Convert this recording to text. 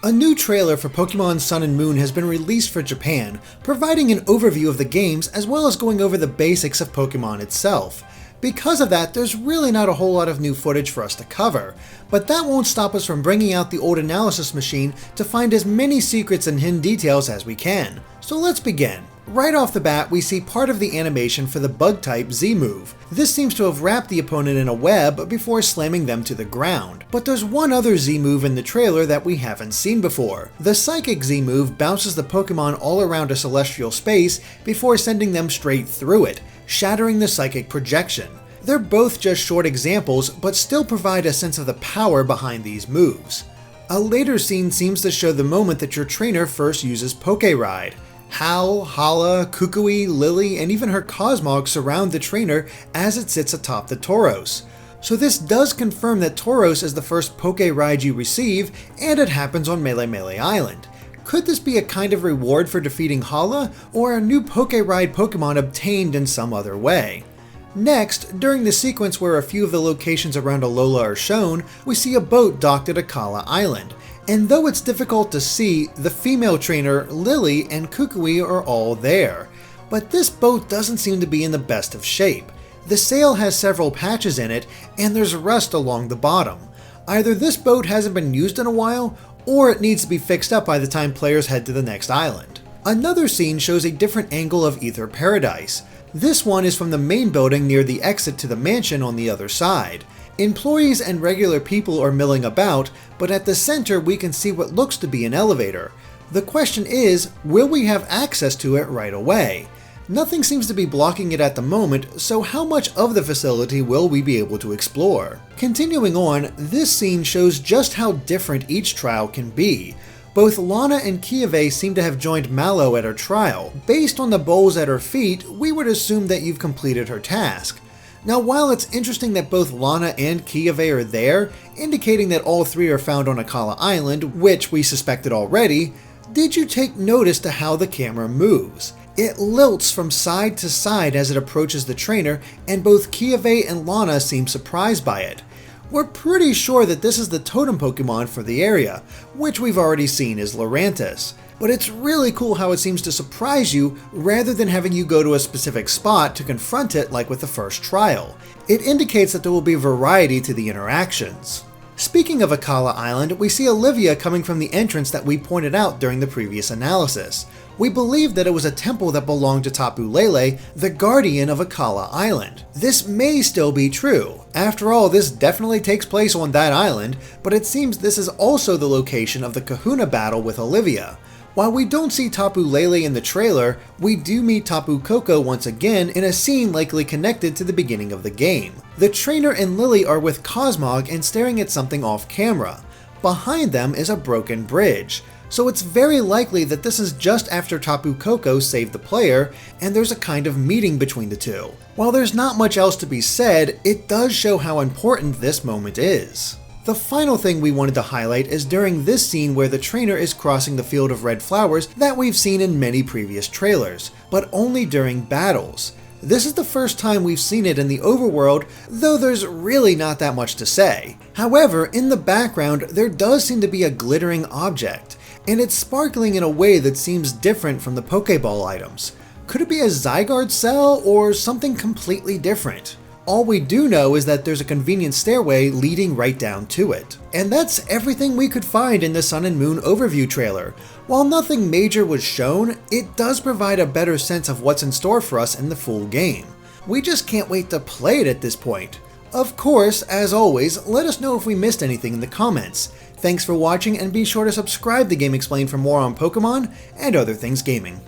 A new trailer for Pokémon Sun and Moon has been released for Japan, providing an overview of the games as well as going over the basics of Pokémon itself. Because of that, there's really not a whole lot of new footage for us to cover, but that won't stop us from bringing out the old analysis machine to find as many secrets and hidden details as we can. So let's begin. Right off the bat, we see part of the animation for the Bug-type Z-move. This seems to have wrapped the opponent in a web before slamming them to the ground. But there's one other Z-move in the trailer that we haven't seen before. The Psychic Z-move bounces the Pokemon all around a celestial space before sending them straight through it, shattering the psychic projection. They're both just short examples, but still provide a sense of the power behind these moves. A later scene seems to show the moment that your trainer first uses Poké-Ride. Hal, Hala, Kukui, Lily, and even her Cosmog surround the trainer as it sits atop the Tauros. So this does confirm that Tauros is the first Poké-Ride you receive, and it happens on Melee Island. Could this be a kind of reward for defeating Hala, or a new Poké-Ride Pokemon obtained in some other way? Next, during the sequence where a few of the locations around Alola are shown, we see a boat docked at Akala Island. And though it's difficult to see, the female trainer, Lily, and Kukui are all there. But this boat doesn't seem to be in the best of shape. The sail has several patches in it, and there's rust along the bottom. Either this boat hasn't been used in a while, or it needs to be fixed up by the time players head to the next island. Another scene shows a different angle of Ether Paradise. This one is from the main building near the exit to the mansion on the other side. Employees and regular people are milling about, but at the center we can see what looks to be an elevator. The question is, will we have access to it right away? Nothing seems to be blocking it at the moment, so how much of the facility will we be able to explore? Continuing on, this scene shows just how different each trial can be. Both Lana and Kyove seem to have joined Mallow at her trial. Based on the bowls at her feet, we would assume that you've completed her task. Now, while it's interesting that both Lana and Kyove are there, indicating that all three are found on Akala Island, which we suspected already, did you take notice to how the camera moves? It lilts from side to side as it approaches the trainer, and both Kyove and Lana seem surprised by it. We're pretty sure that this is the totem Pokemon for the area, which we've already seen is Lurantis. But it's really cool how it seems to surprise you rather than having you go to a specific spot to confront it like with the first trial. It indicates that there will be variety to the interactions. Speaking of Akala Island, we see Olivia coming from the entrance that we pointed out during the previous analysis. We believe that it was a temple that belonged to Tapu Lele, the guardian of Akala Island. This may still be true. After all, this definitely takes place on that island, but it seems this is also the location of the Kahuna battle with Olivia. While we don't see Tapu Lele in the trailer, we do meet Tapu Koko once again in a scene likely connected to the beginning of the game. The trainer and Lily are with Cosmog and staring at something off camera. Behind them is a broken bridge, so it's very likely that this is just after Tapu Koko saved the player, and there's a kind of meeting between the two. While there's not much else to be said, it does show how important this moment is. The final thing we wanted to highlight is during this scene where the trainer is crossing the field of red flowers that we've seen in many previous trailers, but only during battles. This is the first time we've seen it in the overworld, though there's really not that much to say. However, in the background there does seem to be a glittering object, and it's sparkling in a way that seems different from the Pokeball items. Could it be a Zygarde cell or something completely different? All we do know is that there's a convenient stairway leading right down to it. And that's everything we could find in the Sun and Moon overview trailer. While nothing major was shown, it does provide a better sense of what's in store for us in the full game. We just can't wait to play it at this point. Of course, as always, let us know if we missed anything in the comments. Thanks for watching, and be sure to subscribe to Game Explained for more on Pokemon and other things gaming.